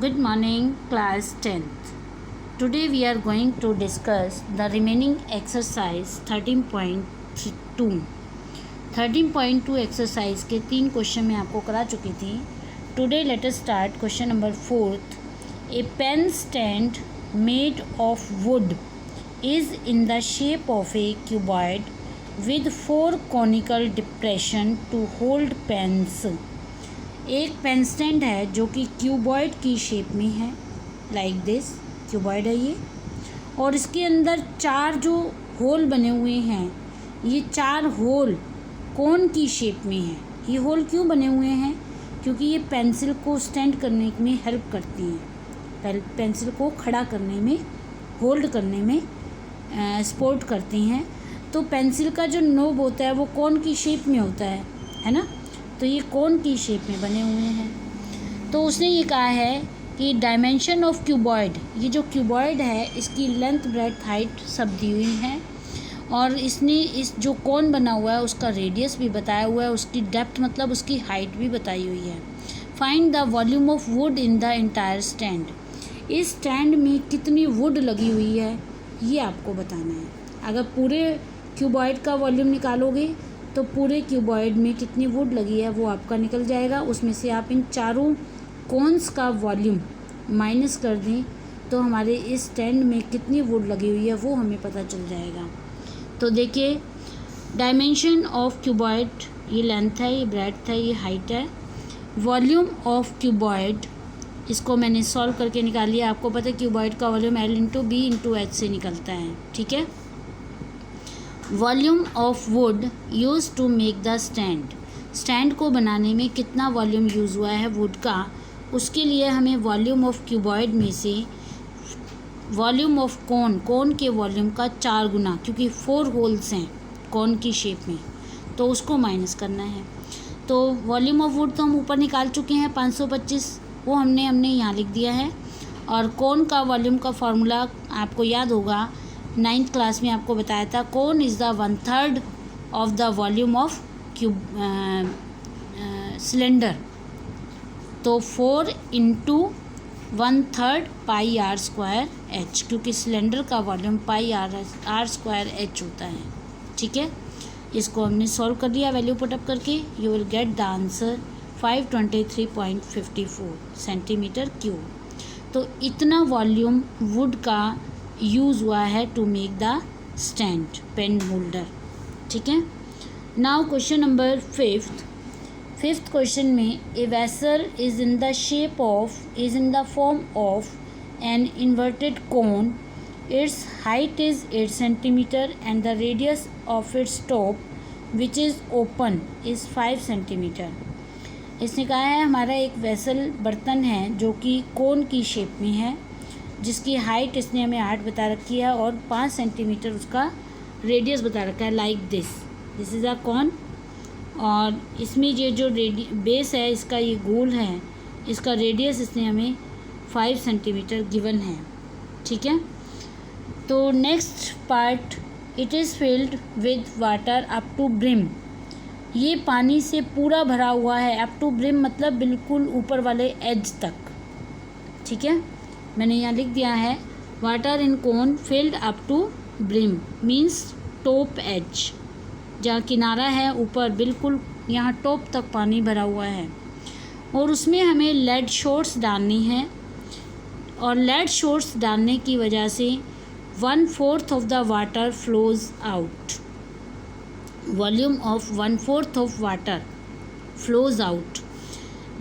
Good morning, class 10th. Today we are going to discuss the remaining exercise 13.2. 13.2 exercise के 3 question मैं आपको करा चुकी थी. Today let us start question number 4th. A pen stand made of wood is in the shape of a cuboid with 4 conical depression to hold pens. एक pen stand है जो कि क्यूबॉइड की शेप में है, लाइक दिस. क्यूबॉइड है ये, और इसके अंदर 4 जो होल बने हुए हैं, ये 4 होल कोन की शेप में हैं. ये होल क्यों बने हुए हैं? क्योंकि ये पेंसिल को स्टैंड करने में हेल्प करती हैं, पेंसिल को खड़ा करने में, होल्ड करने में सपोर्ट करती हैं. तो पेंसिल का जो नोब होता है वो कोन की शेप में होता है ना. तो ये कोन की शेप में बने हुए हैं. तो उसने ये कहा है कि डायमेंशन ऑफ क्यूबॉइड, ये जो क्यूबॉइड है इसकी लेंथ ब्रेड्थ हाइट सब दी हुई है, और इसने इस जो कोन बना हुआ है उसका रेडियस भी बताया हुआ है, उसकी डेप्थ मतलब उसकी हाइट भी बताई हुई है. Find the volume of would in the entire stand. इस स्टैंड में कितनी वुड लगी हुई है ये आपको बताना है. अगर पूरे क्यूबॉइड का वॉल्यूम निकालोगे तो पूरे क्यूबॉइड में कितनी वुड लगी है वो आपका निकल जाएगा. उसमें से आप इन चारों कोन्स का वॉल्यूम माइनस कर दें तो हमारे इस स्टैंड में कितनी वुड लगी हुई है वो हमें पता चल जाएगा. तो देखिए, डायमेंशन ऑफ क्यूबॉइड, ये लेंथ है, ये ब्रेड्थ है, ये हाइट है. वॉल्यूम ऑफ क्यूबॉइड, इसको मैंने सॉल्व करके निकाल लिया. आपको पता है क्यूबॉइड का वॉल्यूम L/B/H से निकलता है, ठीक है. Volume of wood use to make the stand. Stand को बनाने में कितना वॉल्यूम यूज़ हुआ है वुड का, उसके लिए हमें वॉल्यूम ऑफ क्यूबॉइड में से वॉल्यूम ऑफ कोन के वॉल्यूम का 4 गुना, क्योंकि 4 होल्स हैं कोन की शेप में, तो उसको माइनस करना है. तो वॉल्यूम ऑफ वुड तो हम ऊपर निकाल चुके हैं 525, वो हमने यहाँ लिख दिया है. और कोन का वॉल्यूम का फार्मूला आपको याद होगा, 9th क्लास में आपको बताया था. Cone is the 1/3 of the volume of cylinder. तो 4 × 1/3 πr² h, क्योंकि सिलेंडर का वॉल्यूम πr² h होता है, ठीक है. इसको हमने सॉल्व कर लिया वैल्यू पुटअप करके. You will get the answer 523.54 centimetre cube. तो इतना वॉल्यूम वुड का यूज़ हुआ है to make the stand pen holder, ठीक है. Now question number 5th question में, a vessel is in the form of an inverted cone. Its height is 8 centimetre and the radius of its top which is open is 5 centimetre. इसने कहा है हमारा एक vessel बर्तन है जो कि कोन की शेप में है, जिसकी हाइट इसने हमें 8 बता रखी है और 5 सेंटीमीटर उसका रेडियस बता रखा है, like this is a cone. और इसमें ये जो बेस है इसका, ये गोल है, इसका रेडियस इसने हमें 5 सेंटीमीटर गिवन है, ठीक है. तो next part, it is filled with water up to brim. ये पानी से पूरा भरा हुआ है. अप टू ब्रिम मतलब बिल्कुल ऊपर वाले एज तक, ठीक है. मैंने यहाँ लिख दिया है water in cone filled up to brim means top edge. जहाँ किनारा है ऊपर बिल्कुल यहाँ टॉप तक पानी भरा हुआ है, और उसमें हमें लेड शॉट्स डालनी है. और लेड शॉट्स डालने की वजह से 1/4 of the water flows out. Volume of 1/4 of water flows out.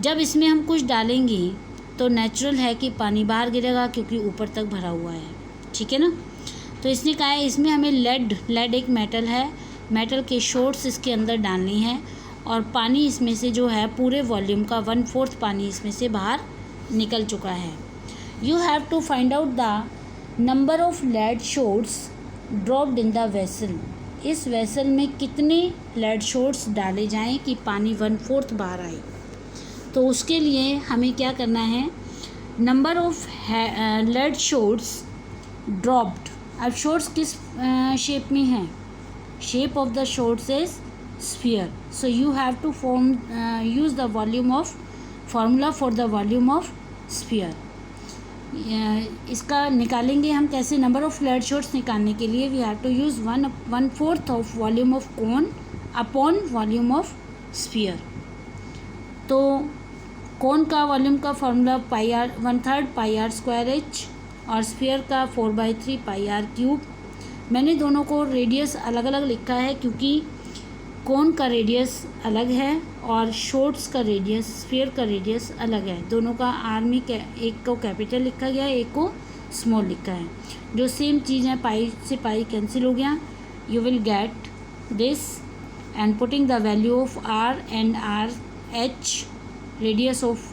जब इसमें हम कुछ डालेंगे तो नेचुरल है कि पानी बाहर गिरेगा, क्योंकि ऊपर तक भरा हुआ है, ठीक है ना. तो इसने कहा है इसमें हमें लेड एक मेटल है, मेटल के शॉट्स इसके अंदर डालनी है, और पानी इसमें से जो है पूरे वॉल्यूम का 1/4 पानी इसमें से बाहर निकल चुका है. You have to find out the number of lead shots dropped in the vessel. इस वेसल में कितने लेड शॉट्स डाले जाएं कि पानी 1/4 बाहर आए. तो उसके लिए हमें क्या करना है, number of lead shots dropped. अब शॉट्स किस शेप में हैं? Shape of the shots is sphere. So you have to use the volume of formula for the volume of sphere. इसका निकालेंगे हम कैसे, नंबर ऑफ फ्लैट शॉट्स निकालने के लिए we have to use 1/4 of volume of cone upon volume of sphere. तो cone का volume का formula pi r 1/3 pi r square h और स्फीयर का 4/3 पाई आर क्यूब। मैंने दोनों को रेडियस अलग अलग लिखा है क्योंकि कोन का रेडियस अलग है और शॉर्ट्स का रेडियस, स्फीयर का रेडियस अलग है। दोनों का आर में एक को कैपिटल लिखा गया है, एक को स्मॉल लिखा है। जो सेम चीज़ है, पाई से पाई कैंसिल हो गया। You will get this and putting the value of r and r h, radius of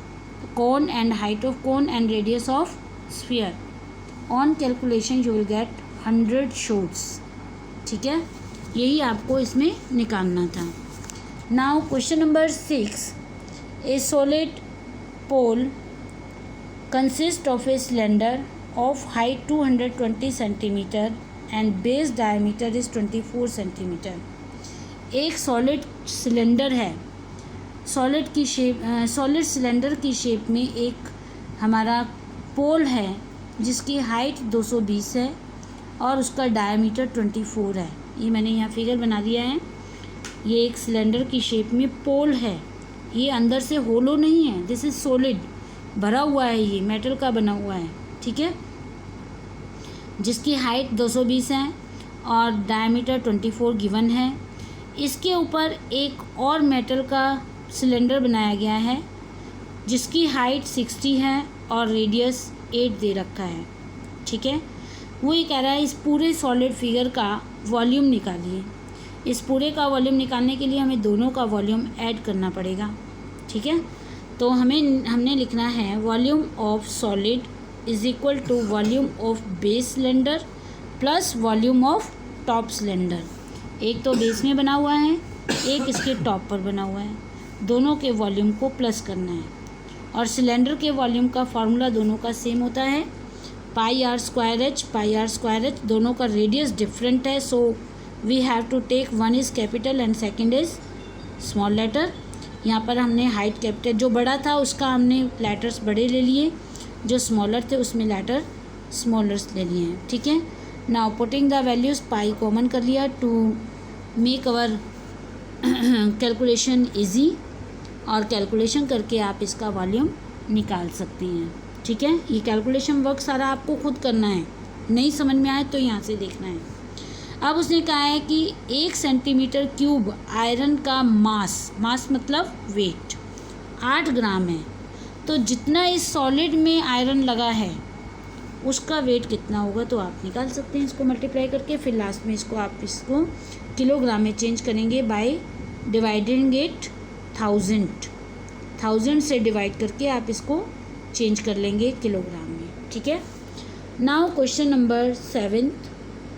cone and height of cone and radius of sphere. On calculation you will get 100 shots. ठीक है, यही आपको इसमें निकालना था। Now question number 6, a solid pole consist of a cylinder of height 220 centimeter and base diameter is 24 centimeter. एक solid cylinder है, solid cylinder की शेप में एक हमारा पोल है जिसकी हाइट 220 है और उसका डायमीटर 24 है। ये मैंने यहाँ फिगर बना दिया है। ये एक सिलेंडर की शेप में पोल है, ये अंदर से होलो नहीं है, दिस इज़ सॉलिड, भरा हुआ है, ये मेटल का बना हुआ है। ठीक है, जिसकी हाइट 220 है और डायमीटर 24 गिवन है। इसके ऊपर एक और मेटल का सिलेंडर बनाया गया है जिसकी हाइट 60 है और रेडियस 8 दे रखा है। ठीक है, वो ये कह रहा है इस पूरे सॉलिड फिगर का वॉल्यूम निकालिए। इस पूरे का वॉल्यूम निकालने के लिए हमें दोनों का वॉल्यूम ऐड करना पड़ेगा। ठीक है, तो हमने लिखना है volume of solid is equal to volume of base cylinder plus volume of top cylinder. एक तो बेस में बना हुआ है, एक इसके टॉप पर बना हुआ है, दोनों के वॉल्यूम को प्लस करना है। और सिलेंडर के वॉल्यूम का फार्मूला दोनों का सेम होता है, पाई आर स्क्वायर एच। दोनों का रेडियस डिफरेंट है, so we have to take one is capital and second is small letter. यहाँ पर हमने हाइट कैपिटल, जो बड़ा था उसका हमने लेटर्स बड़े ले लिए, जो स्मॉलर थे उसमें लेटर स्मॉलर्स ले लिए हैं। ठीक है, now putting the values, pi common कर लिया to make our calculation easy, और कैलकुलेशन करके आप इसका वॉल्यूम निकाल सकती हैं। ठीक है, ये कैलकुलेशन वर्क सारा आपको खुद करना है, नहीं समझ में आए तो यहाँ से देखना है। अब उसने कहा है कि 1 सेंटीमीटर क्यूब आयरन का मास मतलब वेट 8 ग्राम है। तो जितना इस सॉलिड में आयरन लगा है उसका वेट कितना होगा, तो आप निकाल सकते हैं इसको मल्टीप्लाई करके। फिर लास्ट में इसको किलोग्राम में चेंज करेंगे बाय डिवाइडिंग इट 1000 से डिवाइड करके आप इसको चेंज कर लेंगे किलोग्राम में। ठीक है, नाउ क्वेश्चन नंबर 7,